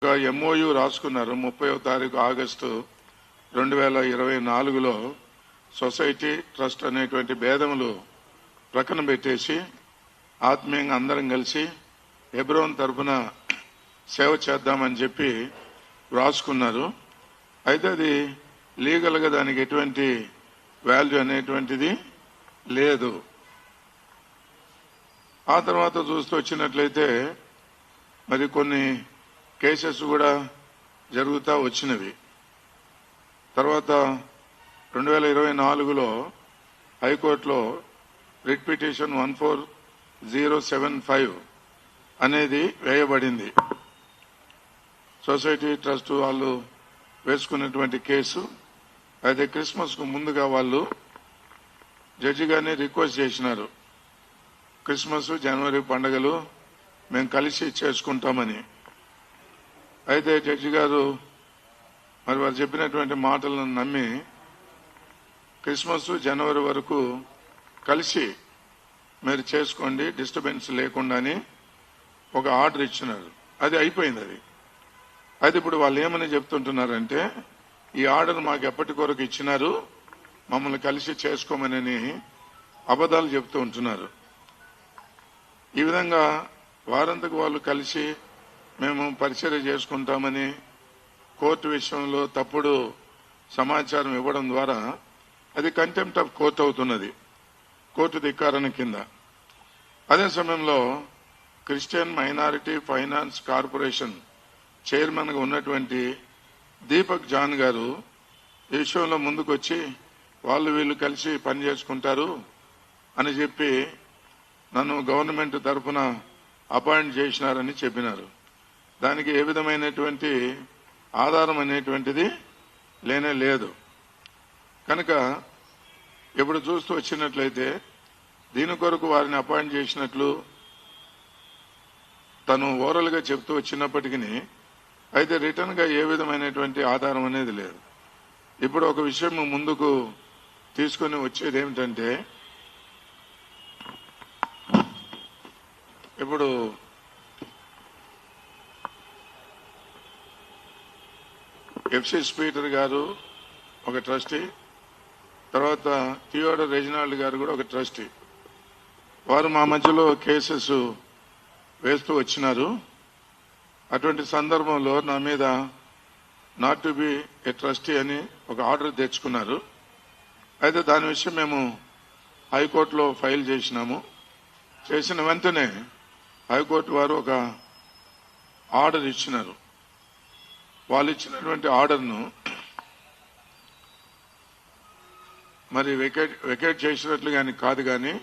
MOU రాసుకున్నారు 30వ తారీఖు August 2024లో society trust అనేటువంటి భేదములు ప్రక్కన పెట్టేసి ఆత్మీయంగా అందరం కలిసి హెబ్రోన్ తరఫున సేవ చేద్దామని చెప్పి రాసుకున్నారు. అయితే అది లీగల్గా దానికి ఎటువంటి వాల్యూ అనేటువంటిది లేదు. ఆ తర్వాత చూస్తూ వచ్చినట్లయితే మరి కొన్ని కేసెస్ కూడా జరుగుతూ వచ్చినవి. తర్వాత 2024లో హైకోర్టులో రిట్ పిటిషన్ 14075 అనేది వేయబడింది. సొసైటీ ట్రస్ట్ వాళ్ళు వేసుకున్నటువంటి కేసు. అయితే క్రిస్మస్కు ముందుగా వాళ్ళు జడ్జి గారిని రిక్వెస్ట్ చేసినారు, క్రిస్మస్ జనవరి పండుగలు మేము కలిసి చేసుకుంటామని. అయితే జడ్జి గారు మరి వారు చెప్పినటువంటి మాటలను నమ్మి క్రిస్మస్ జనవరి వరకు కలిసి మీరు చేసుకోండి, డిస్టర్బెన్స్ లేకుండా అని ఒక ఆర్డర్ ఇచ్చినారు. అది అయిపోయింది. అది ఇప్పుడు వాళ్ళు ఏమని చెప్తుంటున్నారంటే ఈ ఆర్డర్ మాకు ఎప్పటి కొరకు ఇచ్చినారు, మమ్మల్ని కలిసి చేసుకోమని అబద్ధాలు చెప్తూ ఉంటున్నారు. ఈ విధంగా వారంతకు వాళ్ళు కలిసి మేము పరిచర్య చేసుకుంటామని కోర్టు విషయంలో తప్పుడు సమాచారం ఇవ్వడం ద్వారా అది కంటెంప్ట్ ఆఫ్ కోర్టు అవుతున్నది, కోర్టు ధిక్కారణ కింద. అదే సమయంలో Christian minority finance corporation chairman గా ఉన్నటువంటి దీపక్ జాన్ గారు ఈ విషయంలో ముందుకొచ్చి వాళ్ళు వీళ్ళు కలిసి పని చేసుకుంటారు అని చెప్పి నన్ను గవర్నమెంట్ తరఫున అపాయింట్ చేసినారని చెప్పినారు. దానికి ఏ విధమైనటువంటి ఆధారం అనేటువంటిది లేనే లేదు. కనుక ఇప్పుడు చూస్తూ వచ్చినట్లయితే దీని కొరకు వారిని అపాయింట్ చేసినట్లు తను ఓరల్ గా చెప్తూ వచ్చినప్పటికీ అయితే రిటర్న్ గా ఏ విధమైనటువంటి ఆధారం అనేది లేదు. ఇప్పుడు ఒక విషయం ముందుకు తీసుకొని వచ్చేది ఏమిటంటే ఇప్పుడు FC స్పీటర్ గారు ఒక ట్రస్టీ, తర్వాత థియోడర్ రెజినాల్డ్ గారు కూడా ఒక ట్రస్టీ. వారు మా మధ్యలో కేసెస్ వేస్తూ వచ్చినారు. అటువంటి సందర్భంలో నా మీద not to be A trustee అని ఒక ఆర్డర్ తెచ్చుకున్నారు. అయితే దాని విషయం మేము హైకోర్టులో ఫైల్ చేసినాము. చేసిన వెంటనే హైకోర్టు వారు ఒక ఆర్డర్ ఇచ్చినారు. వాళ్ళు ఇచ్చినటువంటి ఆర్డర్ను మరి వెకేట్ చేసినట్లు కానీ కాదు, కానీ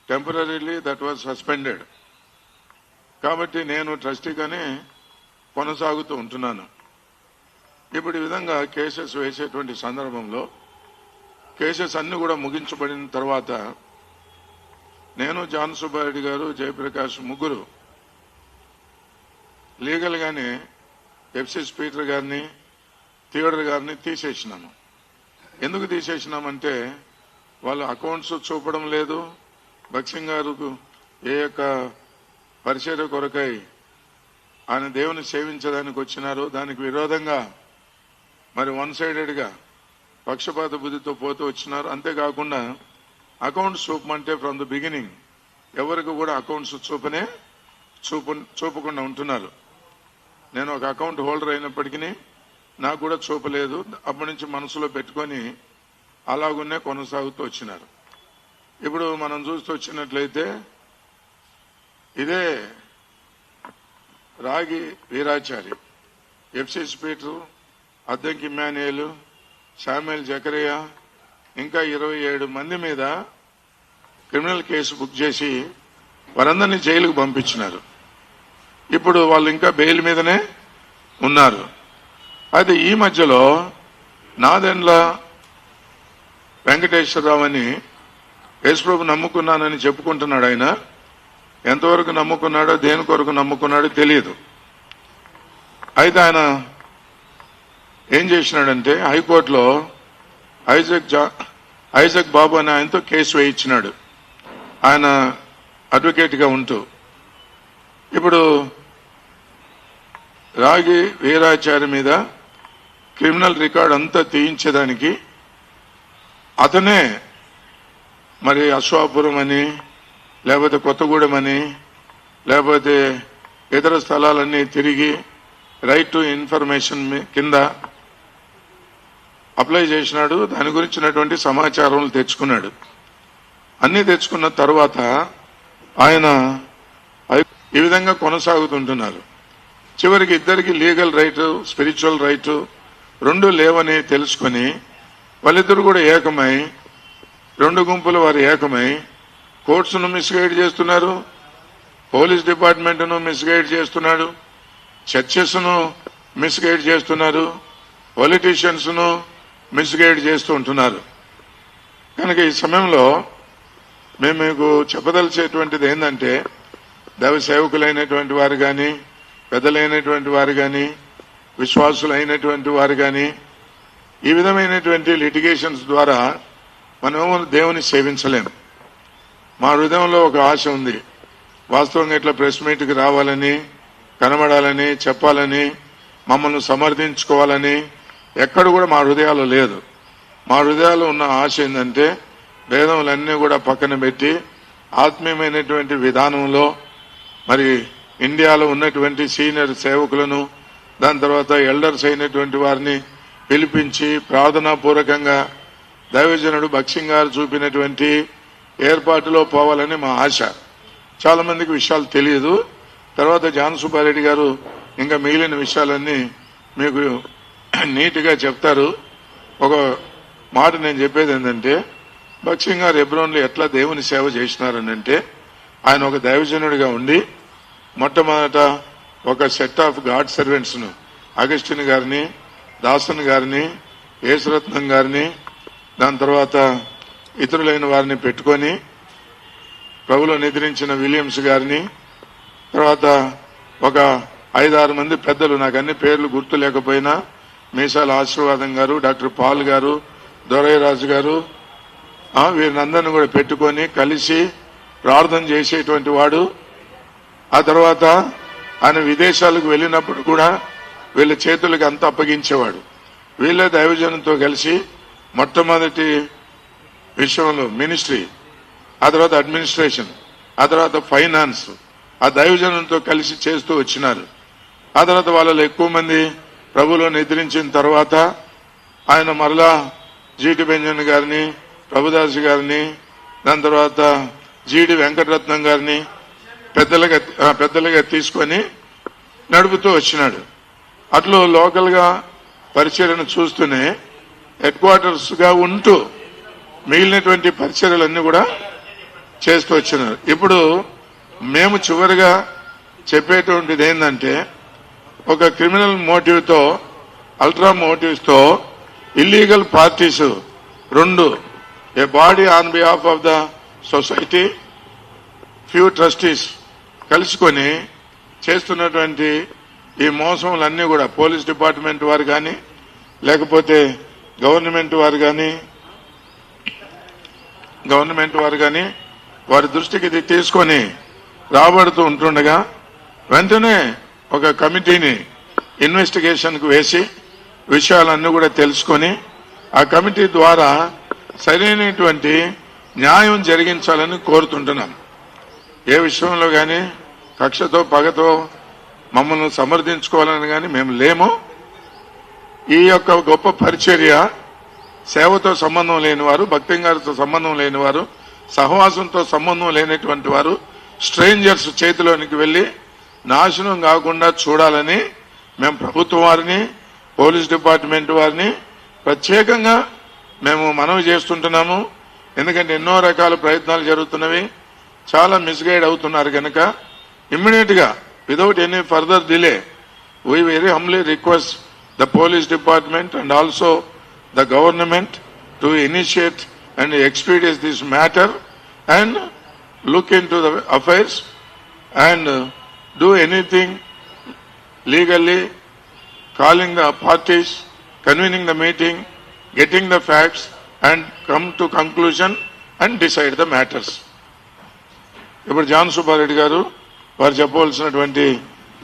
టెంపరీలీ దట్ వాజ్ సస్పెండెడ్. కాబట్టి నేను ట్రస్టీగానే కొనసాగుతూ ఉంటున్నాను. ఇప్పుడు ఈ విధంగా కేసెస్ వేసేటువంటి సందర్భంలో కేసెస్ అన్ని కూడా ముగించబడిన తర్వాత నేను, జాన్ సుబ్బారెడ్డి గారు, జయప్రకాష్ ముగ్గురు లీగల్ గానే FC స్పీకర్ గారిని, థియోడర్ గారిని తీసేసినాము. ఎందుకు తీసేసినామంటే వాళ్ళు అకౌంట్స్ చూపడం లేదు. భక్సింగ్ గారు ఏ యొక్క పరిచర్య కొరకై ఆయన దేవుని సేవించడానికి వచ్చినారు, దానికి విరోధంగా మరి వన్ సైడెడ్ గా పక్షపాత బుద్ధితో పోతూ వచ్చినారు. అంతేకాకుండా అకౌంట్స్ చూపమంటే ఫ్రమ్ ద బిగినింగ్ ఎవరికి కూడా అకౌంట్స్ చూపకుండా ఉంటున్నారు. నేను ఒక అకౌంట్ హోల్డర్ అయినప్పటికీ నాకు కూడా చూపలేదు. అప్పటి నుంచి మనసులో పెట్టుకొని అలాగున్నే కొనసాగుతూ వచ్చినారు. ఇప్పుడు మనం చూస్తూ వచ్చినట్లయితే ఇదే Ragi Veerachari, FC speaker Addanki Immanuel, Samuel Zachariah ఇంకా 27 మంది మీద క్రిమినల్ కేసు బుక్ చేసి వారందరినీ జైలుకు పంపించినారు. ఇప్పుడు వాళ్ళు ఇంకా బెయిల్ మీదనే ఉన్నారు. అయితే ఈ మధ్యలో నాదెండ్ల వెంకటేశ్వరరావు అని యేసుప్రభు నమ్ముకున్నానని చెప్పుకుంటున్నాడు. ఆయన ఎంతవరకు నమ్ముకున్నాడో దేని కొరకు నమ్ముకున్నాడో తెలియదు. అయితే ఆయన ఏం చేసినాడంటే హైకోర్టులో ఐజక్ బాబు అని ఆయనతో కేసు వేయించినాడు, ఆయన అడ్వకేట్ గా ఉంటూ. ఇప్పుడు రాగి వీరాచారి మీద క్రిమినల్ రికార్డ్ అంతా తీయించేదానికి అతనే మరి అశ్వాపురం అని, లేకపోతే కొత్తగూడెం అని, లేకపోతే ఇతర స్థలాలన్నీ తిరిగి రైట్ టు ఇన్ఫర్మేషన్ కింద అప్లై చేసినాడు. దాని గురించినటువంటి సమాచారం తెచ్చుకున్నాడు. అన్ని తెచ్చుకున్న తర్వాత ఆయన ఈ విధంగా కొనసాగుతుంటున్నారు. చివరికి ఇద్దరికి లీగల్ రైట్, స్పిరిచువల్ రైట్ రెండు లేవని తెలుసుకుని వాళ్ళిద్దరు కూడా ఏకమై, రెండు గుంపులు వారు ఏకమై కోర్ట్స్ను మిస్గైడ్ చేస్తున్నారు, పోలీస్ డిపార్ట్మెంట్ను మిస్గైడ్ చేస్తున్నాడు, చర్చెస్ను మిస్గైడ్ చేస్తున్నారు, పొలిటీషియన్స్ ను మిస్గైడ్ చేస్తూ ఉంటున్నారు. కనుక ఈ సమయంలో మేము మీకు చెప్పదలిచేటువంటిది ఏంటంటే, దైవ సేవకులైనటువంటి వారు కానీ, పెద్దలైనటువంటి వారు కానీ, విశ్వాసులైనటువంటి వారు కానీ ఈ విధమైనటువంటి లిటిగేషన్స్ ద్వారా మనమేమో దేవుని సేవించలేం. మా హృదయంలో ఒక ఆశ ఉంది, వాస్తవంగా ఇట్లా ప్రెస్ మీట్కి రావాలని, కనబడాలని, చెప్పాలని, మమ్మల్ని సమర్థించుకోవాలని ఎక్కడ కూడా మా హృదయాలు లేదు. మా హృదయాల్లో ఉన్న ఆశ ఏంటంటే, భేదములన్నీ కూడా పక్కన పెట్టి ఆత్మీయమైనటువంటి విధానంలో మరి ఇండియాలో ఉన్నటువంటి సీనియర్ సేవకులను, దాని తర్వాత ఎల్డర్స్ అయినటువంటి వారిని పిలిపించి ప్రార్థనాపూర్వకంగా దైవజనుడు భక్సింగ్ గారు చూపినటువంటి ఏర్పాటులో పోవాలని మా ఆశ. చాలా మందికి విషయాలు తెలియదు. తర్వాత జాన్ సుబ్బారెడ్డి గారు ఇంకా మిగిలిన విషయాలన్నీ మీకు నీట్గా చెప్తారు. ఒక మాట నేను చెప్పేది ఏంటంటే, భక్సింగ్ గారు హెబ్రోన్లో ఎట్లా దేవుని సేవ చేసినారనంటే, ఆయన ఒక దైవజనుడిగా ఉండి మొట్టమొదట ఒక సెట్ ఆఫ్ గాడ్ సర్వెంట్స్ ను, అగస్టిన్ గారిని, దాసన్ గారిని, యేసురత్నం గారిని, దాని తర్వాత ఇతరులైన వారిని పెట్టుకొని ప్రభులో నిద్రించిన విలియమ్స్ గారిని, తర్వాత ఒక 5-6 మంది పెద్దలు, నాకు అన్ని పేర్లు గుర్తు లేకపోయినా, మీసాల ఆశీర్వాదం గారు, డాక్టర్ పాల్ గారు, దొరయ్యరాజు గారు, వీరినందరినీ కూడా పెట్టుకొని కలిసి ప్రార్థన చేసేటువంటి వాడు. ఆ తర్వాత ఆయన విదేశాలకు వెళ్ళినప్పుడు కూడా వీళ్ళ చేతులకు అంత అప్పగించేవాడు. వీళ్ళే దైవజనంతో కలిసి మొట్టమొదటి విషయంలో మినిస్ట్రీ, ఆ తర్వాత అడ్మినిస్ట్రేషన్, ఆ తర్వాత ఫైనాన్స్ ఆ దైవజనంతో కలిసి చేస్తూ వచ్చినారు. ఆ తర్వాత వాళ్ళలో ఎక్కువ మంది ప్రభులో నిద్రించిన తర్వాత ఆయన మరలా జీటి బెంజన్ గారిని, ప్రభుదాస్ గారిని, దాని తర్వాత జీడి వెంకటరత్నం గారిని పెద్దలుగా తీసుకొని నడుపుతూ వచ్చినాడు. అట్లు లోకల్ గా పరిచర్యను చూస్తూనే హెడ్ క్వార్టర్స్ గా ఉంటూ మిగిలినటువంటి పరిచర్యలన్నీ కూడా చేస్తూ వచ్చినారు. ఇప్పుడు మేము చివరిగా చెప్పేటువంటిది ఏంటంటే, ఒక క్రిమినల్ మోటివ్ తో, అల్ట్రా మోటివ్స్ తో ఇల్లీగల్ పార్టీస్ రెండు, a body on behalf of the society, few trustees కలుసుకొని చేస్తున్నటువంటి ఈ మోసములన్నీ కూడా పోలీస్ డిపార్ట్మెంట్ వారు కానీ, లేకపోతే గవర్నమెంట్ వారు కానీ వారి దృష్టికి ఇది తీసుకొని రాబడుతూ ఉంటుండగా వెంటనే ఒక కమిటీని ఇన్వెస్టిగేషన్ కు వేసి విషయాలన్నీ కూడా తెలుసుకొని ఆ కమిటీ ద్వారా సరైనటువంటి న్యాయం జరిగించాలని కోరుతుంటున్నాం. ఏ విషయంలో కానీ కక్షతో పగతో మమ్మల్ని సమర్థించుకోవాలని కానీ మేము లేము. ఈ యొక్క గొప్ప పరిచర్య సేవతో సంబంధం లేనివారు, భక్తిగారితో సంబంధం లేనివారు, సహవాసంతో సంబంధం లేనటువంటి వారు స్ట్రేంజర్స్ చేతిలోనికి వెళ్లి నాశనం కాకుండా చూడాలని మేము ప్రభుత్వం వారిని, పోలీస్ డిపార్ట్మెంట్ వారిని ప్రత్యేకంగా మేము మనవి చేస్తుంటున్నాము. ఎందుకంటే ఎన్నో రకాల ప్రయత్నాలు జరుగుతున్నవి, చాలా మిస్గైడ్ అవుతున్నారు కనుక ఇమ్మీడియట్ గా without any further delay we very humbly request the police department and also the government to initiate and expedite this matter and look into the affairs and do anything legally, calling the parties, convening the meeting, getting the facts and come to conclusion and decide the matters. ఇప్పుడు John Subbareddy గారు వారు చెప్పవలసినటువంటి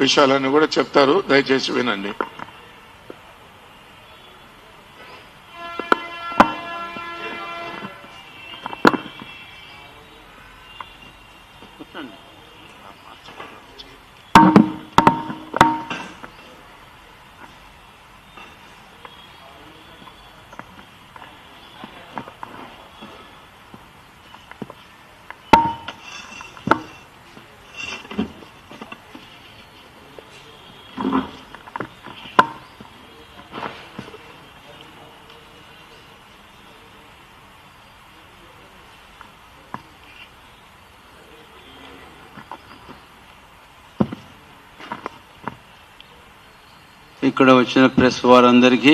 విషయాలన్నీ కూడా చెప్తారు, దయచేసి వినండి. ఇక్కడ వచ్చిన ప్రెస్ వారందరికీ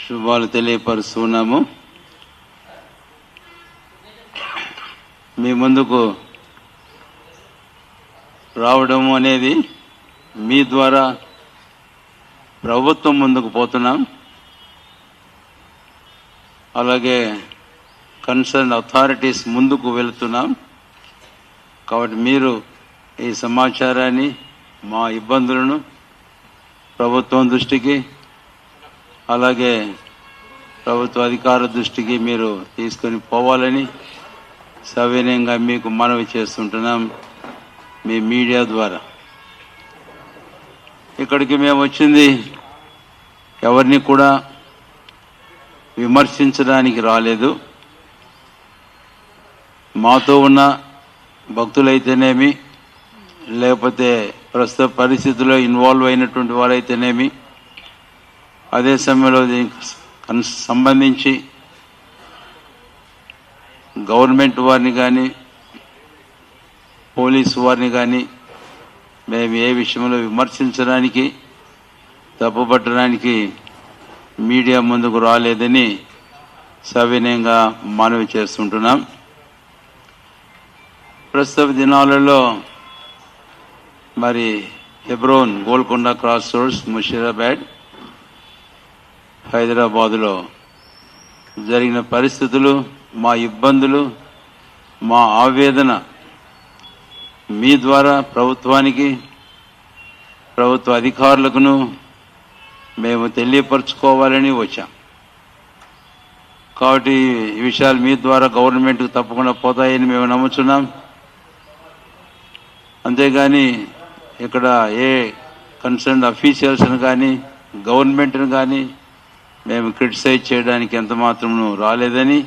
శుభాలు తెలియపరుస్తున్నాము. మీ ముందుకు రావడం అనేది మీ ద్వారా ప్రభుత్వం ముందుకు పోతున్నాం, అలాగే కన్సర్న్ అథారిటీస్ ముందుకు వెళుతున్నాం. కాబట్టి మీరు ఈ సమాచారాన్ని, మా ఇబ్బందులను ప్రభుత్వం దృష్టికి, అలాగే ప్రభుత్వ అధికారుల దృష్టికి మీరు తీసుకొని పోవాలని సవినయంగా మీకు మనవి చేస్తుంటున్నాం మీ మీడియా ద్వారా. ఇక్కడికి మేము వచ్చింది ఎవరిని కూడా విమర్శించడానికి రాలేదు. మాతో ఉన్న భక్తులైతేనేమి, లేకపోతే ప్రస్తుత పరిస్థితుల్లో ఇన్వాల్వ్ అయినటువంటి వారైతేనేమి, అదే సమయంలో దీనికి సంబంధించి గవర్నమెంట్ వారిని కానీ పోలీసు వారిని కానీ మేము ఏ విషయంలో విమర్శించడానికి, తప్పుపట్టడానికి మీడియా ముందుకు రాలేదని సవినయంగా మనవి చేస్తుంటున్నాం. ప్రస్తుత దినాలలో మరి హెబ్రోన్, గోల్కొండ క్రాస్ రోడ్స్, ముషీరాబాద్, హైదరాబాదులో జరిగిన పరిస్థితులు, మా ఇబ్బందులు, మా ఆవేదన మీ ద్వారా ప్రభుత్వానికి, ప్రభుత్వ అధికారులకును మేము తెలియపరచుకోవాలని వచ్చాం. కాబట్టి ఈ విషయాలు మీ ద్వారా గవర్నమెంట్కి తప్పకుండా పోతాయని మేము నమ్ముతున్నాం. అంతేగాని ఇక్కడ ఏ కన్సర్న్ అఫీషియల్స్ని కానీ గవర్నమెంట్ని కానీ మేము క్రిటిసైజ్ చేయడానికి ఎంత మాత్రము రాలేదని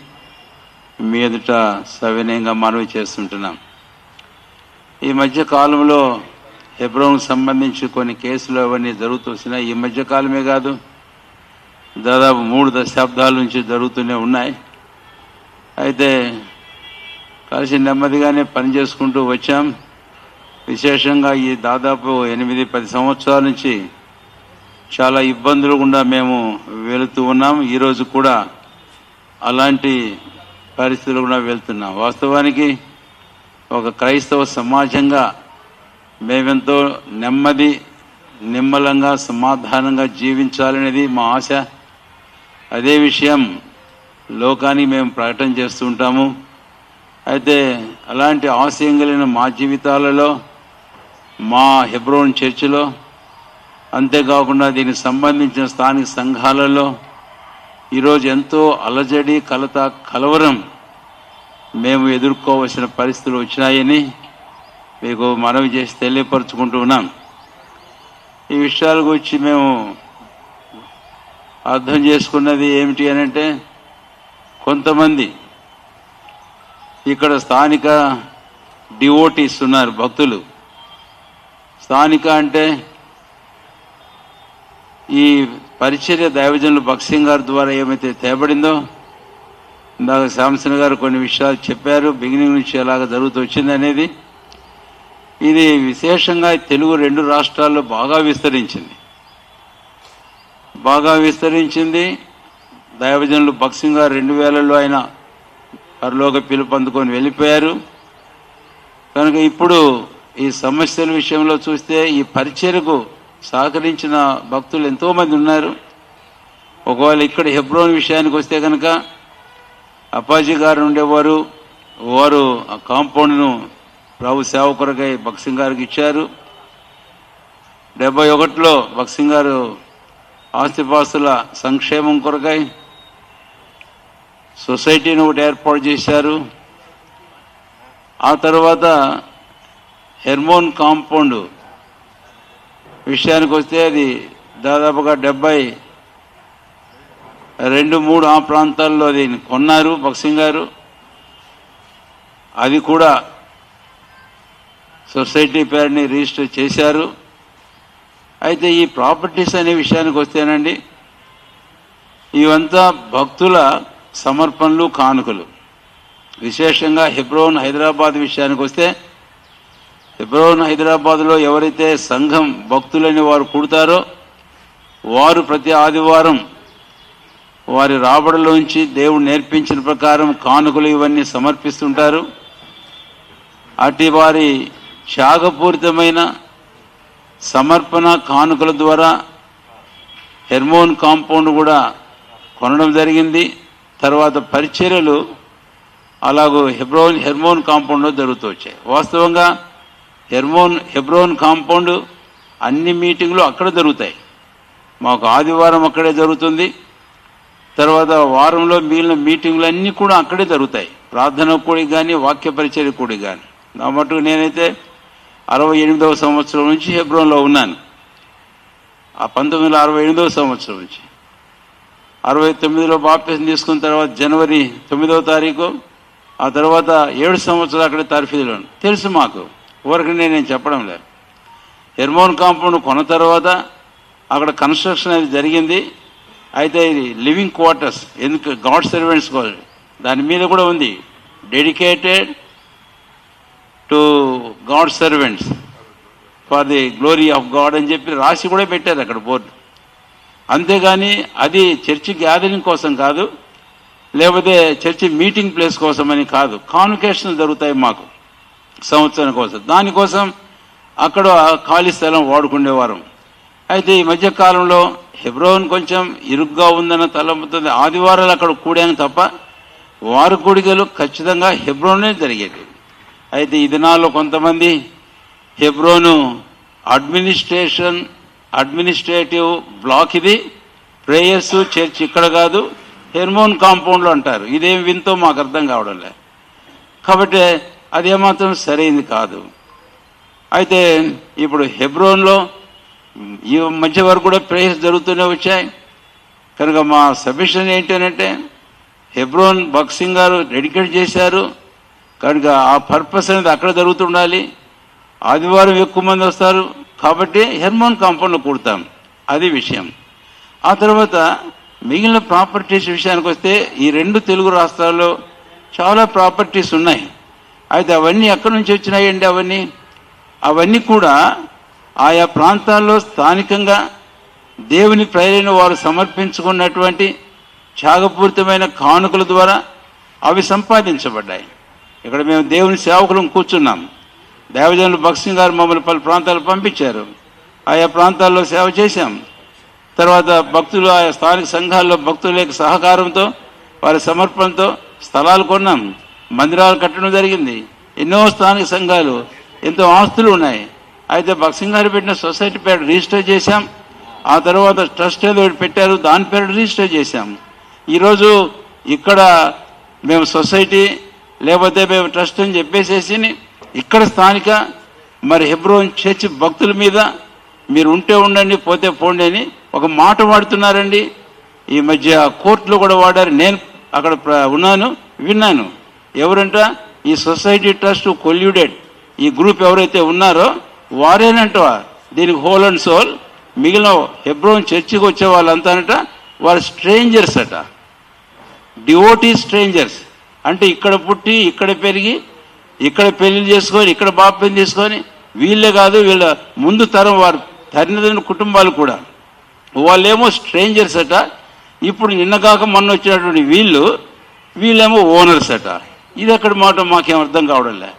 మీ ఎదుట సవినయంగా మనవి చేస్తుంటున్నాం. ఈ మధ్య కాలంలో హెబ్రోన్కు సంబంధించి కొన్ని కేసులు అవన్నీ జరుగుతూ వస్తున్నాయి. ఈ మధ్య కాలమే కాదు, దాదాపు 3 దశాబ్దాల నుంచి జరుగుతూనే ఉన్నాయి. అయితే కలిసి నెమ్మదిగానే పనిచేసుకుంటూ వచ్చాం. విశేషంగా ఈ దాదాపు 8-10 సంవత్సరాల నుంచి చాలా ఇబ్బందులు గుండా మేము వెళుతూ ఉన్నాం. ఈరోజు కూడా అలాంటి పరిస్థితులు కూడా వెళ్తున్నాం. వాస్తవానికి ఒక క్రైస్తవ సమాజంగా మేమెంతో నిమ్మలంగా సమాధానంగా జీవించాలనేది మా ఆశ. అదే విషయం లోకానికి మేము ప్రకటన చేస్తూ ఉంటాము. అయితే అలాంటి ఆశయం కలిగిన మా జీవితాలలో, మా హెబ్రోన్ చర్చిలో, అంతేకాకుండా దీనికి సంబంధించిన స్థానిక సంఘాలలో ఈరోజు ఎంతో అలజడి, కలవరం మేము ఎదుర్కోవలసిన పరిస్థితులు వచ్చినాయని మీకు మనవి చేసి తెలియపరుచుకుంటూ ఉన్నాం. ఈ విషయాల గురించి మేము అర్థం చేసుకున్నది ఏమిటి అనంటే, కొంతమంది ఇక్కడ స్థానిక డివోటీస్ ఉన్నారు, భక్తులు. స్థానిక అంటే ఈ పరిచర్య దైవజనులు భక్సింగ్ గారి ద్వారా ఏమైతే తేబడిందో, ఇందాక శాంసన్ గారు కొన్ని విషయాలు చెప్పారు, బిగినింగ్ నుంచి ఎలాగ జరుగుతూ వచ్చింది అనేది. ఇది విశేషంగా తెలుగు 2 రాష్ట్రాల్లో బాగా విస్తరించింది. దైవజనులు భక్సింగ్ గారు 2000లో ఆయన పరలోక పిలుపు అందుకొని వెళ్ళిపోయారు. కనుక ఇప్పుడు ఈ సమస్యల విషయంలో చూస్తే ఈ పరిచర్యకు సహకరించిన భక్తులు ఎంతోమంది ఉన్నారు. ఒకవేళ ఇక్కడ హెబ్రోన్ విషయానికి వస్తే కనుక అప్పాజీ గారు ఉండేవారు, వారు ఆ కాంపౌండ్ను ప్రభు సేవ కొరకై భగత్ సింగ్ గారికి ఇచ్చారు. 71లో భగత్ సింగ్ గారు ఆస్తిపాస్తుల సంక్షేమం కొరకై సొసైటీని ఒకటి ఏర్పాటు చేశారు. ఆ తర్వాత హెర్మోన్ కాంపౌండ్ విషయానికి వస్తే అది దాదాపుగా 72-73 ఆ ప్రాంతాల్లో అది కొన్నారు భగత్ సింగ్ గారు. అది కూడా సొసైటీ పేరుని రిజిస్టర్ చేశారు. అయితే ఈ ప్రాపర్టీస్ అనే విషయానికి వస్తేనండి, ఇవంతా భక్తుల సమర్పణలు, కానుకలు. విశేషంగా హెబ్రోన్ హైదరాబాద్ విషయానికి వస్తే, హెబ్రోన్ హైదరాబాద్లో ఎవరైతే సంఘం భక్తులని వారు కూడతారో వారు ప్రతి ఆదివారం వారి రాబడిలోంచి దేవుడు నేర్పించిన ప్రకారం కానుకలు ఇవన్నీ సమర్పిస్తుంటారు. అటు వారి త్యాగపూరితమైన సమర్పణ కానుకల ద్వారా హెర్మోన్ కాంపౌండ్ కూడా కొనడం జరిగింది. తర్వాత పరిచర్యలు అలాగూ హెర్మోన్ కాంపౌండ్లో జరుగుతూ వచ్చాయి. వాస్తవంగా హెబ్రోన్ కాంపౌండ్ అన్ని మీటింగ్లు అక్కడ జరుగుతాయి. మాకు ఆదివారం అక్కడే జరుగుతుంది. తర్వాత వారంలో మిగిలిన మీటింగ్లు అన్నీ కూడా అక్కడే జరుగుతాయి. ప్రార్థన కూడి కానీ వాక్య పరిచర్య కూడి కానీ. నా మటుకు నేనైతే 68వ సంవత్సరం నుంచి హెబ్రోన్లో ఉన్నాను. ఆ 1968వ సంవత్సరం నుంచి 69లో బాప్తిసం తీసుకున్న తర్వాత జనవరి 9వ తారీఖు, ఆ తర్వాత 7 సంవత్సరాలు అక్కడే తర్ఫీదులో తెలుసు మాకు. ఊరకనే నేను చెప్పడం లేదు. హెర్మోన్ కాంపౌండ్ కొన్న తర్వాత అక్కడ కన్స్ట్రక్షన్ అది జరిగింది. అయితే ఇది లివింగ్ క్వార్టర్స్, ఎందుకు గాడ్ సర్వెంట్స్ కోసం దాని మీద కూడా ఉంది, dedicated to God servants for the glory of God అని చెప్పి రాసి కూడా పెట్టారు అక్కడ బోర్డు. అంతేగాని అది చర్చి గ్యాదరింగ్ కోసం కాదు, లేకపోతే చర్చి మీటింగ్ ప్లేస్ కోసం అని కాదు. కాన్వకేషన్లు జరుగుతాయి మాకు సంవత్సరం కోసం, దానికోసం అక్కడ ఖాళీ స్థలం వాడుకునేవారం. అయితే ఈ మధ్య కాలంలో హెబ్రోన్ కొంచెం ఇరుగ్గా ఉందన్న తలంపుతుంది. ఆదివారాలు అక్కడ కూడాను తప్ప వారు కూడికలు ఖచ్చితంగా హెబ్రోనే జరిగేది. అయితే ఈ దినాల్లో కొంతమంది హెబ్రోను అడ్మినిస్ట్రేటివ్ బ్లాక్ ఇది, ప్రేయర్స్ చర్చ్ ఇక్కడ కాదు, హెర్మోన్ కాంపౌండ్లో అంటారు. ఇదేం వింతో మాకు అర్థం కావడం లేదు. కాబట్టి అదేమాత్రం సరైంది కాదు. అయితే ఇప్పుడు హెబ్రోన్లో ఈ మధ్య వరకు కూడా ప్రేయర్స్ జరుగుతూనే వచ్చాయి. కనుక మా సబ్మిషన్ ఏంటంటే హెబ్రోన్ భగత్ సింగ్ గారు డెడికేట్ చేశారు కనుక ఆ పర్పస్ అనేది అక్కడ జరుగుతుండాలి. ఆదివారం ఎక్కువ మంది వస్తారు కాబట్టి హెర్మోన్ కాంపౌండ్లో కూడతాం, అది విషయం. ఆ తర్వాత మిగిలిన ప్రాపర్టీస్ విషయానికి వస్తే ఈ 2 తెలుగు రాష్ట్రాల్లో చాలా ప్రాపర్టీస్ ఉన్నాయి. అయితే అవన్నీ ఎక్కడి నుంచి వచ్చినాయండి? అవన్నీ కూడా ఆయా ప్రాంతాల్లో స్థానికంగా దేవుని ప్రజలైన వారు సమర్పించుకున్నటువంటి త్యాగపూరితమైన కానుకల ద్వారా అవి సంపాదించబడ్డాయి. ఇక్కడ మేము దేవుని సేవకులను కూర్చున్నాం. దేవజనులు భగత్ సింగ్ గారు మమ్మల్ని పలు ప్రాంతాలు పంపించారు. ఆయా ప్రాంతాల్లో సేవ చేశాం. తర్వాత భక్తులు ఆయా స్థానిక సంఘాల్లో భక్తుల యొక్క సహకారంతో వారి సమర్పణతో స్థలాలు కొన్నాం, మందిరాలు కట్టడం జరిగింది. ఎన్నో స్థానిక సంఘాలు ఎంతో ఆస్తులు ఉన్నాయి. అయితే భగత్ సింగ్ గారు పెట్టిన సొసైటీ పేరు రిజిస్టర్ చేశాం. ఆ తర్వాత ట్రస్ట్ ఏదో పెట్టారు, దాని పేరు రిజిస్టర్ చేశాం. ఈరోజు ఇక్కడ మేము సొసైటీ లేకపోతే మేము ట్రస్ట్ అని చెప్పేసేసి ఇక్కడ స్థానిక మరి హెబ్రోన్ చర్చ్ భక్తుల మీద మీరు ఉంటే ఉండండి, పోతే పోండి అని ఒక మాట వాడుతున్నారండి. ఈ మధ్య కోర్టులో కూడా వాడారు. నేను అక్కడ ఉన్నాను, విన్నాను. ఎవరంట? ఈ సొసైటీ ట్రస్ట్ కొల్యూడెడ్ ఈ గ్రూప్ ఎవరైతే ఉన్నారో వారేనంట దీనికి హోల్ అండ్ సోల్. మిగిలిన హెబ్రోన్ చర్చికి వచ్చే వాళ్ళంతానట వారు స్ట్రేంజర్స్ అట, డివోటీ స్ట్రేంజర్స్. అంటే ఇక్కడ పుట్టి ఇక్కడ పెరిగి ఇక్కడ పెళ్లి చేసుకొని ఇక్కడ బాప్యం తీసుకొని వీళ్ళే కాదు, వీళ్ళ ముందు తరం వారు తల్లిదండ్రుల కుటుంబాలు కూడా వాళ్ళేమో స్ట్రేంజర్స్ అట. ఇప్పుడు నిన్నగాక మొన్న వచ్చినటువంటి వీళ్ళేమో ఓనర్స్ అట. ఇది ఎక్కడ మాట మాకేం అర్థం కావడం లే.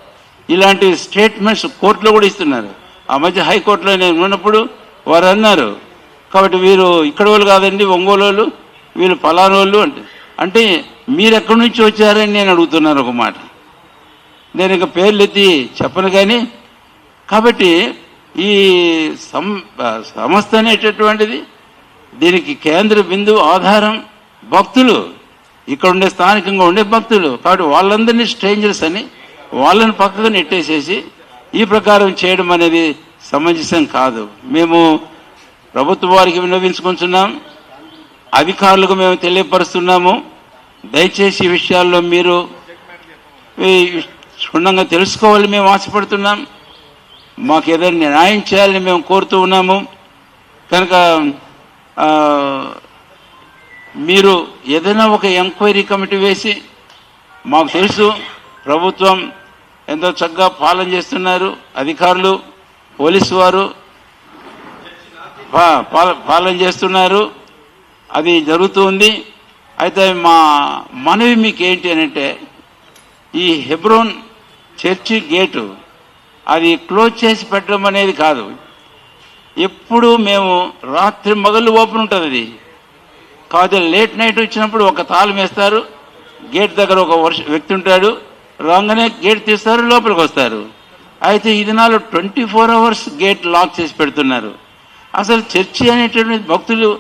ఇలాంటి స్టేట్మెంట్స్ కోర్టులో కూడా ఇస్తున్నారు. ఆ మధ్య హైకోర్టులో నేను ఉన్నప్పుడు వారు అన్నారు, కాబట్టి వీరు ఇక్కడ వాళ్ళు కాదండి, ఒంగోలు వాళ్ళు, వీళ్ళు పలానా వాళ్ళు అంటే మీరు ఎక్కడి నుంచి వచ్చారని నేను అడుగుతున్నాను ఒక మాట. నేను ఇక పేర్లు ఎత్తి చెప్పను కానీ, కాబట్టి ఈ సంస్థ అనేటటువంటిది దీనికి కేంద్ర బిందువు ఆధారం భక్తులు, ఇక్కడ ఉండే స్థానికంగా ఉండే భక్తులు. కాబట్టి వాళ్ళందరినీ స్ట్రేంజర్స్ అని వాళ్ళని పక్కకు నెట్టేసేసి ఈ ప్రకారం చేయడం అనేది సమంజసం కాదు. మేము ప్రభుత్వ వారికి విన్నవించుకుంటున్నాం, అధికారులకు మేము తెలియపరుస్తున్నాము. దయచేసి ఈ విషయాల్లో మీరు క్షుణ్ణంగా తెలుసుకోవాలని మేము ఆశపడుతున్నాం. మాకు ఏదైనా న్యాయం చేయాలని మేము కోరుతూ ఉన్నాము. కనుక మీరు ఏదైనా ఒక ఎంక్వైరీ కమిటీ వేసి, మాకు తెలుసు ప్రభుత్వం ఎంతో చక్కగా పాలన చేస్తున్నారు, అధికారులు పోలీసు వారు పాలన చేస్తున్నారు, అది జరుగుతుంది. అయితే మా మనవి మీకు ఏంటి అనంటే, ఈ హెబ్రోన్ చర్చి గేటు అది క్లోజ్ చేసి పెట్టడం అనేది కాదు. ఎప్పుడు మేము రాత్రి మొదలు ఓపెన్ ఉంటుంది అది. కాదు లేట్ నైట్ వచ్చినప్పుడు ఒక తాళం వేస్తారు, గేట్ దగ్గర ఒక వ్యక్తి ఉంటాడు, రాగానే గేట్ తీస్తారు, లోపలికి వస్తారు. అయితే ఈ దినాలు 24 hours గేట్ లాక్ చేసి పెడుతున్నారు. అసలు చర్చి అనేటువంటి భక్తులు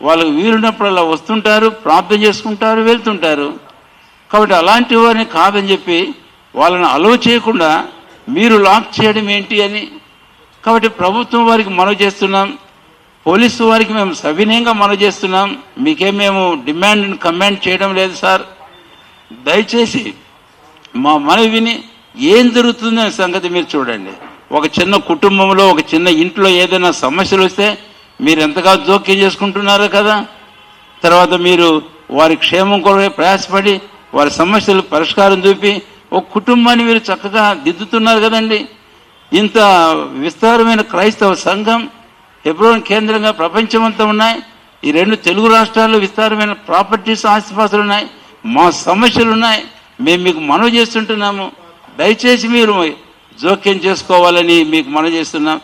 వాళ్ళకు వీలున్నప్పుడు అలా వస్తుంటారు, ప్రార్థన చేసుకుంటారు, వెళ్తుంటారు. కాబట్టి అలాంటి వారిని కాదని చెప్పి వాళ్ళని అలో చేయకుండా మీరు లాక్ చేయడం ఏంటి అని. కాబట్టి ప్రభుత్వం వారికి మనవి చేస్తున్నాం, పోలీసు వారికి మేము సవినయంగా మనవి చేస్తున్నాం. మీకేం మేము డిమాండ్ కమాండ్ చేయడం లేదు సార్. దయచేసి మా మనవి విని ఏం జరుగుతుందనే సంగతి మీరు చూడండి. ఒక చిన్న కుటుంబంలో, ఒక చిన్న ఇంట్లో ఏదైనా సమస్యలు వస్తే మీరు ఎంతగా జోక్యం చేసుకుంటున్నారో కదా. తర్వాత మీరు వారి క్షేమం కొరకే ప్రయాసపడి వారి సమస్యలు పరిష్కారం చూపి ఒక కుటుంబాన్ని మీరు చక్కగా దిద్దుతున్నారు కదండి. ఇంత విస్తారమైన క్రైస్తవ సంఘం హెబ్రోన్ కేంద్రంగా ప్రపంచమంతా ఉన్నాయి. ఈ 2 తెలుగు రాష్ట్రాల్లో విస్తారమైన ప్రాపర్టీస్, ఆస్తిపాస్తులు ఉన్నాయి. మా సమస్యలు ఉన్నాయి, మేము మీకు మనవి చేస్తుంటున్నాము. దయచేసి మీరు జోక్యం చేసుకోవాలని మీకు మనవి చేస్తున్నాం.